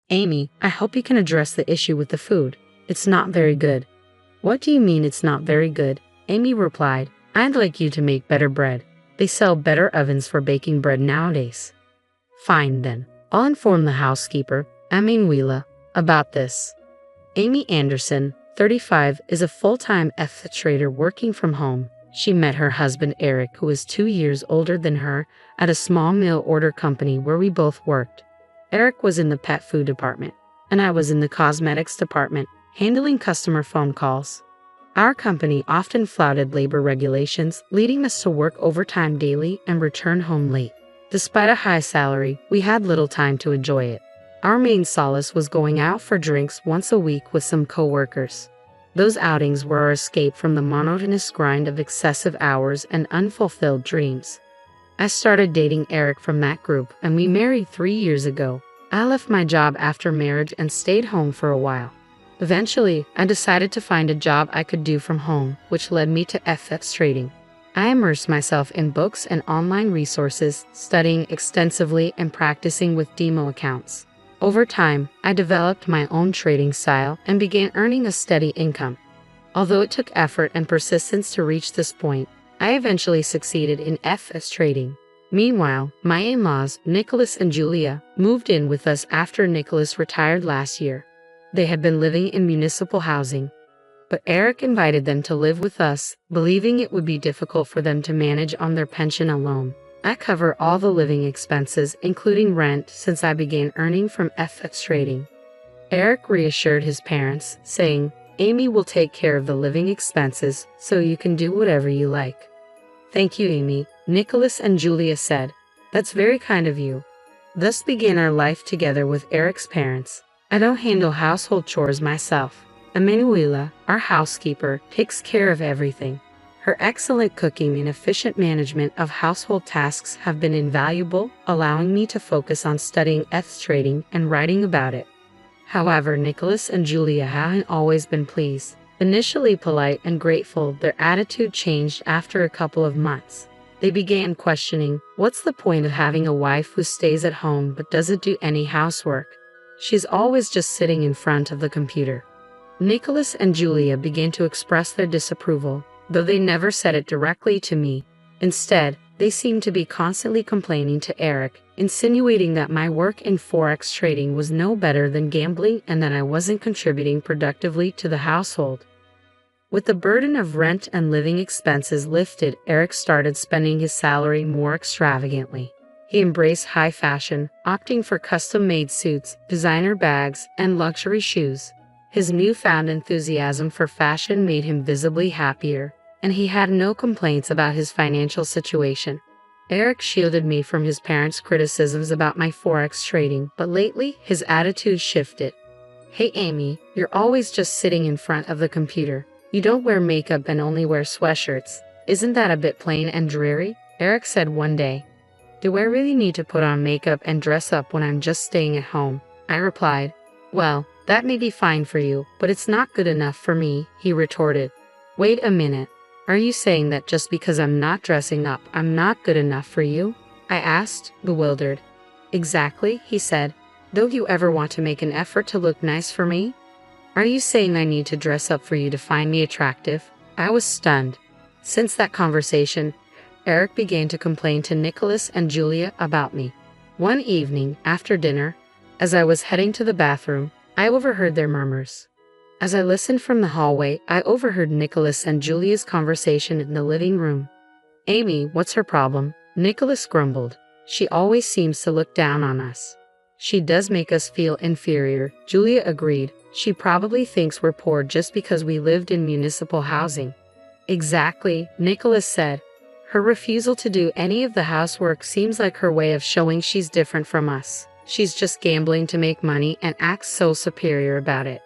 Amy, I hope you can address the issue with the food. It's not very good. What do you mean it's not very good? Amy replied, I'd like you to make better bread. They sell better ovens for baking bread nowadays. Fine then. I'll inform the housekeeper, Emanuela, about this. Amy Anderson, 35, is a full-time FX trader working from home. She met her husband Eric, who is 2 years older than her, at a small mail order company where we both worked. Eric was in the pet food department, and I was in the cosmetics department, handling customer phone calls. Our company often flouted labor regulations, leading us to work overtime daily and return home late. Despite a high salary, we had little time to enjoy it. Our main solace was going out for drinks once a week with some co-workers. Those outings were our escape from the monotonous grind of excessive hours and unfulfilled dreams. I started dating Eric from that group, and we married 3 years ago. I left my job after marriage and stayed home for a while. Eventually, I decided to find a job I could do from home, which led me to FX trading. I immersed myself in books and online resources, studying extensively and practicing with demo accounts. Over time, I developed my own trading style and began earning a steady income. Although it took effort and persistence to reach this point, I eventually succeeded in FX trading. Meanwhile, my in-laws, Nicholas and Julia, moved in with us after Nicholas retired last year. They had been living in municipal housing, but Eric invited them to live with us, believing it would be difficult for them to manage on their pension alone. I cover all the living expenses, including rent, since I began earning from FX trading. Eric reassured his parents, saying, Amy will take care of the living expenses, so you can do whatever you like. Thank you, Amy, Nicholas and Julia said. That's very kind of you. Thus began our life together with Eric's parents. I don't handle household chores myself. Emanuela, our housekeeper, takes care of everything. Her excellent cooking and efficient management of household tasks have been invaluable, allowing me to focus on studying FX trading and writing about it. However, Nicholas and Julia haven't always been pleased. Initially polite and grateful, their attitude changed after a couple of months. They began questioning, what's the point of having a wife who stays at home but doesn't do any housework? She's always just sitting in front of the computer. Nicholas and Julia began to express their disapproval, though they never said it directly to me. Instead, they seemed to be constantly complaining to Eric, insinuating that my work in Forex trading was no better than gambling and that I wasn't contributing productively to the household. With the burden of rent and living expenses lifted, Eric started spending his salary more extravagantly. He embraced high fashion, opting for custom-made suits, designer bags, and luxury shoes. His newfound enthusiasm for fashion made him visibly happier, and he had no complaints about his financial situation. Eric shielded me from his parents' criticisms about my Forex trading, but lately his attitude shifted. Hey Amy, you're always just sitting in front of the computer. You don't wear makeup and only wear sweatshirts. Isn't that a bit plain and dreary? Eric said one day. Do I really need to put on makeup and dress up when I'm just staying at home? I replied. Well, that may be fine for you, but it's not good enough for me, he retorted. Wait a minute. Are you saying that just because I'm not dressing up, I'm not good enough for you? I asked, bewildered. Exactly, he said. Don't you ever want to make an effort to look nice for me? Are you saying I need to dress up for you to find me attractive? I was stunned. Since that conversation, Eric began to complain to Nicholas and Julia about me. One evening, after dinner, as I was heading to the bathroom, I overheard their murmurs. As I listened from the hallway, I overheard Nicholas and Julia's conversation in the living room. Amy, what's her problem? Nicholas grumbled. She always seems to look down on us. She does make us feel inferior, Julia agreed. She probably thinks we're poor just because we lived in municipal housing. Exactly, Nicholas said. Her refusal to do any of the housework seems like her way of showing she's different from us. She's just gambling to make money and acts so superior about it.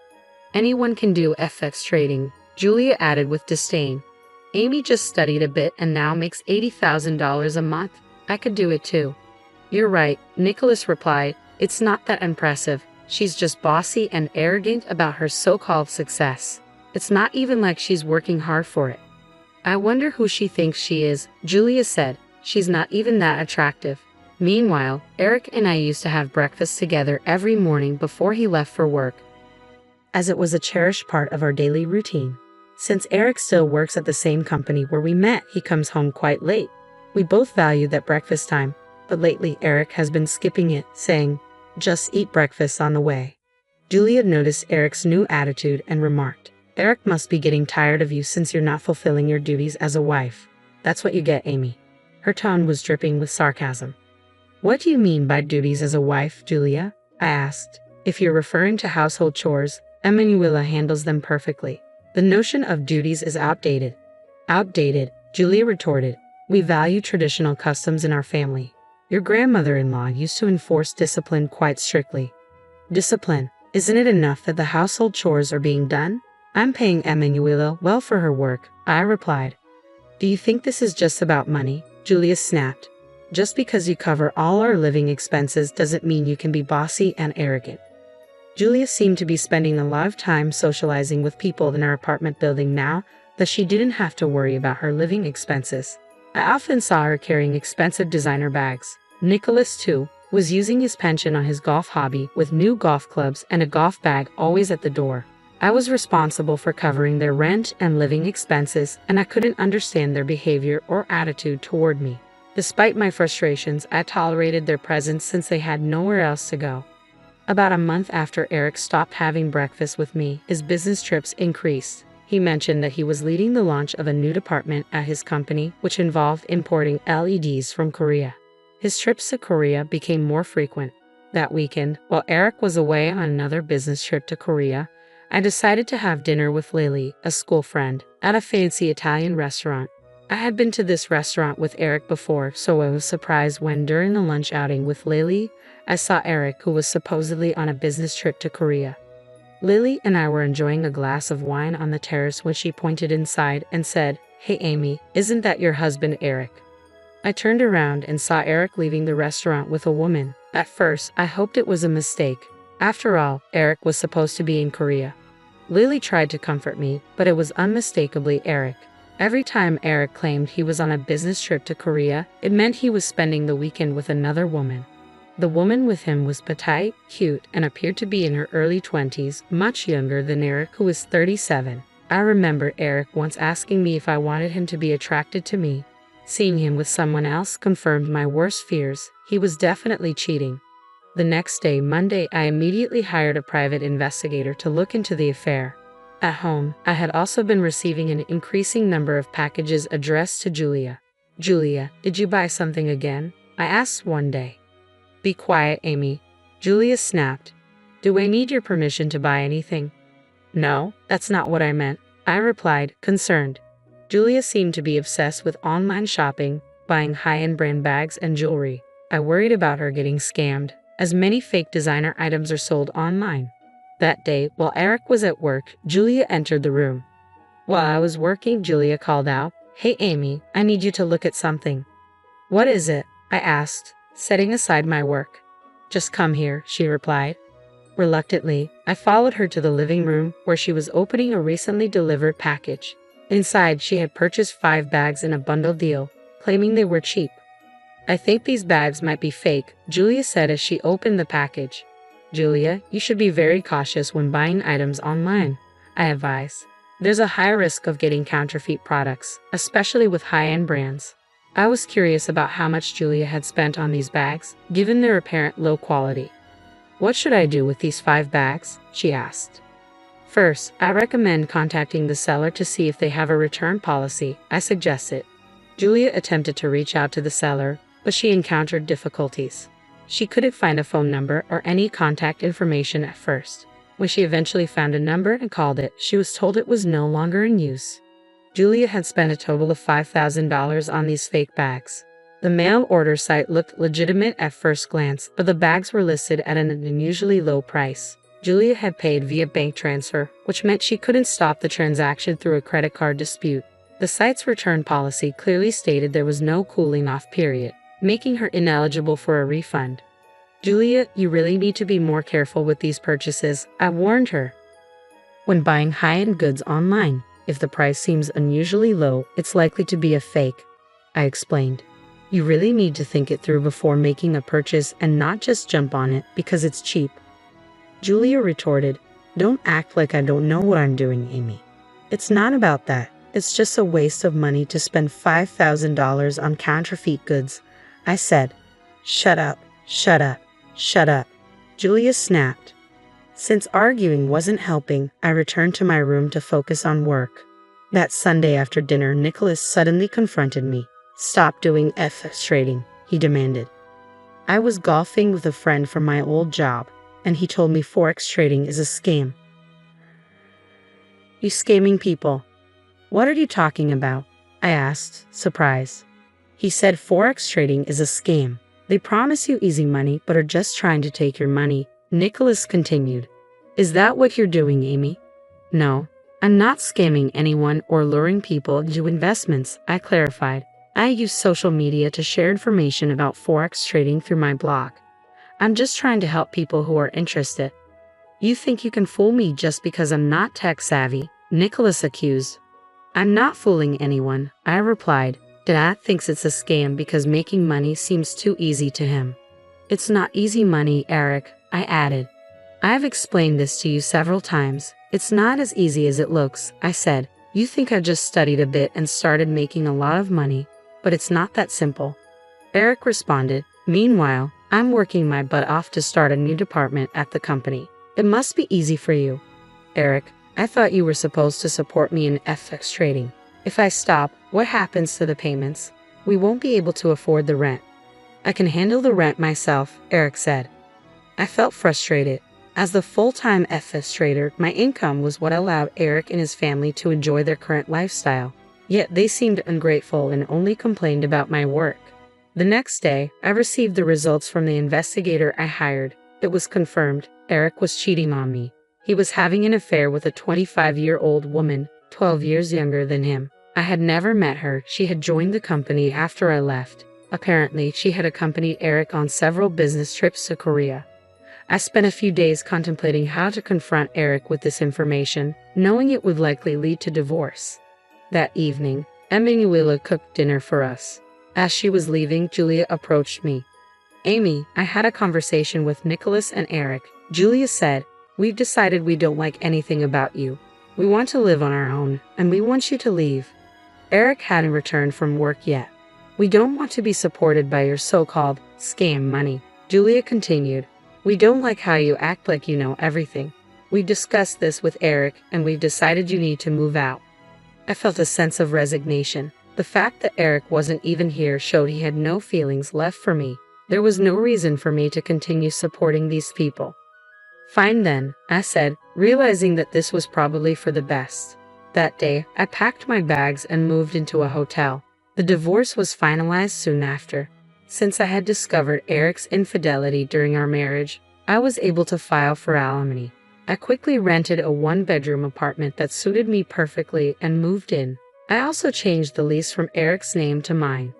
Anyone can do FX trading, Julia added with disdain. Amy just studied a bit and now makes $80,000 a month. I could do it too. You're right, Nicholas replied. It's not that impressive. She's just bossy and arrogant about her so-called success. It's not even like she's working hard for it. I wonder who she thinks she is, Julia said. She's not even that attractive. Meanwhile, Eric and I used to have breakfast together every morning before he left for work, as it was a cherished part of our daily routine. Since Eric still works at the same company where we met, he comes home quite late. We both value that breakfast time, but lately Eric has been skipping it, saying, "Just eat breakfast on the way." Julia noticed Eric's new attitude and remarked, "Eric must be getting tired of you since you're not fulfilling your duties as a wife. That's what you get, Amy." Her tone was dripping with sarcasm. "What do you mean by duties as a wife, Julia?" I asked. "If you're referring to household chores, Emanuela handles them perfectly. The notion of duties is outdated." "Outdated," Julia retorted. "We value traditional customs in our family. Your grandmother-in-law used to enforce discipline quite strictly." "Discipline? Isn't it enough that the household chores are being done? I'm paying Emanuela well for her work," I replied. "Do you think this is just about money?" Julia snapped. "Just because you cover all our living expenses doesn't mean you can be bossy and arrogant." Julia seemed to be spending a lot of time socializing with people in our apartment building now that she didn't have to worry about her living expenses. I often saw her carrying expensive designer bags. Nicholas, too, was using his pension on his golf hobby with new golf clubs and a golf bag always at the door. I was responsible for covering their rent and living expenses, and I couldn't understand their behavior or attitude toward me. Despite my frustrations, I tolerated their presence since they had nowhere else to go. About a month after Eric stopped having breakfast with me, his business trips increased. He mentioned that he was leading the launch of a new department at his company, which involved importing LEDs from Korea. His trips to Korea became more frequent. That weekend, while Eric was away on another business trip to Korea, I decided to have dinner with Lily, a school friend, at a fancy Italian restaurant. I had been to this restaurant with Eric before, so I was surprised when, during the lunch outing with Lily, I saw Eric, who was supposedly on a business trip to Korea. Lily and I were enjoying a glass of wine on the terrace when she pointed inside and said, "Hey Amy, isn't that your husband Eric?" I turned around and saw Eric leaving the restaurant with a woman. At first, I hoped it was a mistake. After all, Eric was supposed to be in Korea. Lily tried to comfort me, but it was unmistakably Eric. Every time Eric claimed he was on a business trip to Korea, it meant he was spending the weekend with another woman. The woman with him was petite, cute, and appeared to be in her early 20s, much younger than Eric, who was 37. I remember Eric once asking me if I wanted him to be attracted to me. Seeing him with someone else confirmed my worst fears. He was definitely cheating. The next day, Monday, I immediately hired a private investigator to look into the affair. At home, I had also been receiving an increasing number of packages addressed to Julia. "Julia, did you buy something again?" I asked one day. "Be quiet, Amy," Julia snapped. "Do I need your permission to buy anything?" "No, that's not what I meant," I replied, concerned. Julia seemed to be obsessed with online shopping, buying high-end brand bags and jewelry. I worried about her getting scammed, as many fake designer items are sold online. That day, while Eric was at work, Julia entered the room. While I was working, Julia called out, "Hey Amy, I need you to look at something." "What is it?" I asked, setting aside my work. "Just come here," she replied. Reluctantly, I followed her to the living room, where she was opening a recently delivered package. Inside, she had purchased 5 bags in a bundle deal, claiming they were cheap. "I think these bags might be fake," Julia said as she opened the package. "Julia, you should be very cautious when buying items online," I advised. "There's a high risk of getting counterfeit products, especially with high-end brands." I was curious about how much Julia had spent on these bags, given their apparent low quality. "What should I do with these 5 bags?" she asked. "First, I recommend contacting the seller to see if they have a return policy," I suggested. Julia attempted to reach out to the seller, but she encountered difficulties. She couldn't find a phone number or any contact information at first. When she eventually found a number and called it, she was told it was no longer in use. Julia had spent a total of $5,000 on these fake bags. The mail order site looked legitimate at first glance, but the bags were listed at an unusually low price. Julia had paid via bank transfer, which meant she couldn't stop the transaction through a credit card dispute. The site's return policy clearly stated there was no cooling-off period, making her ineligible for a refund. "Julia, you really need to be more careful with these purchases," I warned her. "When buying high-end goods online, if the price seems unusually low, it's likely to be a fake," I explained. You really need to think it through before making a purchase and not just jump on it because it's cheap. Julia retorted, "Don't act like I don't know what I'm doing, Amy. It's not about that. It's just a waste of money to spend $5,000 on counterfeit goods," I said. "Shut up, shut up, shut up," Julia snapped. Since arguing wasn't helping, I returned to my room to focus on work. That Sunday after dinner, Nicholas suddenly confronted me. "Stop doing FX trading," he demanded. I was golfing with a friend from my old job, and he told me Forex trading is a scam. "You scamming people? What are you talking about?" I asked, surprised. He said Forex trading is a scam. They promise you easy money but are just trying to take your money, Nicholas continued. "Is that what you're doing, Amy?" "No, I'm not scamming anyone or luring people into investments," I clarified. "I use social media to share information about Forex trading through my blog. I'm just trying to help people who are interested." "You think you can fool me just because I'm not tech savvy?" Nicholas accused. "I'm not fooling anyone," I replied. "Dad thinks it's a scam because making money seems too easy to him." "It's not easy money, Eric," I added. "I've explained this to you several times. It's not as easy as it looks," I said. "You think I just studied a bit and started making a lot of money, but it's not that simple." Eric responded, "Meanwhile, I'm working my butt off to start a new department at the company. It must be easy for you." "Eric, I thought you were supposed to support me in FX trading. If I stop, what happens to the payments? We won't be able to afford the rent." "I can handle the rent myself," Eric said. I felt frustrated. As the full-time FX trader, my income was what allowed Eric and his family to enjoy their current lifestyle. Yet they seemed ungrateful and only complained about my work. The next day, I received the results from the investigator I hired. It was confirmed Eric was cheating on me. He was having an affair with a 25-year-old woman, 12 years younger than him. I had never met her. She had joined the company after I left. Apparently, she had accompanied Eric on several business trips to Korea. I spent a few days contemplating how to confront Eric with this information, knowing it would likely lead to divorce. That evening, Emanuela cooked dinner for us. As she was leaving, Julia approached me. "Amy, I had a conversation with Nicholas and Eric," Julia said. "We've decided we don't like anything about you. We want to live on our own, and we want you to leave." Eric hadn't returned from work yet. "We don't want to be supported by your so-called scam money," Julia continued. "We don't like how you act like you know everything. We've discussed this with Eric, and we've decided you need to move out." I felt a sense of resignation. The fact that Eric wasn't even here showed he had no feelings left for me. There was no reason for me to continue supporting these people. "Fine then," I said, realizing that this was probably for the best. That day, I packed my bags and moved into a hotel. The divorce was finalized soon after. Since I had discovered Eric's infidelity during our marriage, I was able to file for alimony. I quickly rented a one-bedroom apartment that suited me perfectly and moved in. I also changed the lease from Eric's name to mine.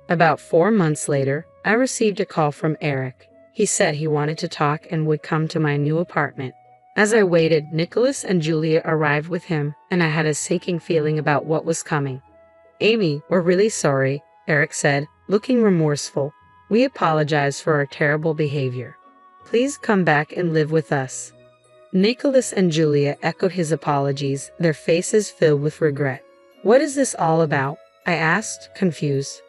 About 4 months later, I received a call from Eric. He said he wanted to talk and would come to my new apartment. As I waited, Nicholas and Julia arrived with him, and I had a sinking feeling about what was coming. "Amy, we're really sorry," Eric said, looking remorseful. "We apologize for our terrible behavior. Please come back and live with us." Nicholas and Julia echoed his apologies, their faces filled with regret. "What is this all about?" I asked, confused.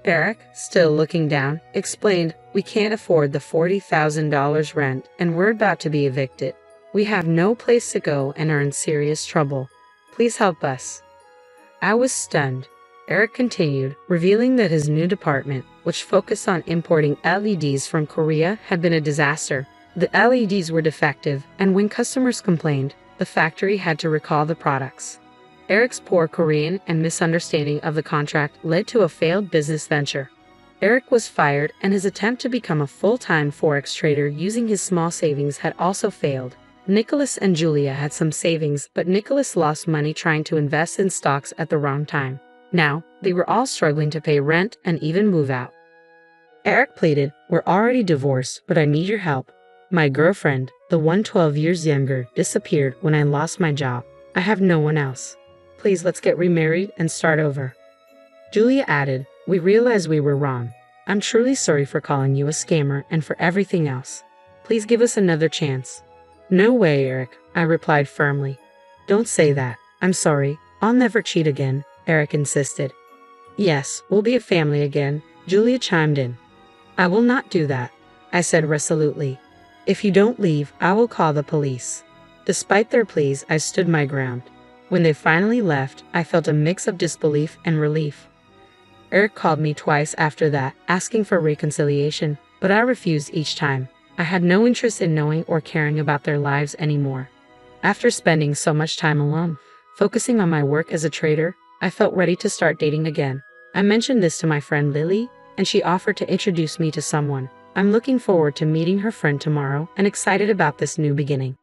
Eric, still looking down, explained, "We can't afford the $40,000 rent, and we're about to be evicted. We have no place to go and are in serious trouble. Please help us." I was stunned. Eric continued, revealing that his new department, which focused on importing LEDs from Korea, had been a disaster. The LEDs were defective, and when customers complained, the factory had to recall the products. Eric's poor Korean and misunderstanding of the contract led to a failed business venture. Eric was fired, and his attempt to become a full-time Forex trader using his small savings had also failed. Nicholas and Julia had some savings, but Nicholas lost money trying to invest in stocks at the wrong time. Now, they were all struggling to pay rent and even move out. Eric pleaded, "We're already divorced, but I need your help. My girlfriend, the one 12 years younger, disappeared when I lost my job. I have no one else. Please, let's get remarried and start over." Julia added, We realized we were wrong. I'm truly sorry for calling you a scammer and for everything else. Please give us another chance. No way, Eric, I replied firmly. Don't say that. I'm sorry. I'll never cheat again, Eric insisted. Yes, we'll be a family again, Julia chimed in. I will not do that, I said resolutely. If you don't leave, I will call the police. Despite their pleas, I stood my ground. When they finally left, I felt a mix of disbelief and relief. Eric called me twice after that, asking for reconciliation, but I refused each time. I had no interest in knowing or caring about their lives anymore. After spending so much time alone, focusing on my work as a trader, I felt ready to start dating again. I mentioned this to my friend Lily, and she offered to introduce me to someone. I'm looking forward to meeting her friend tomorrow and excited about this new beginning.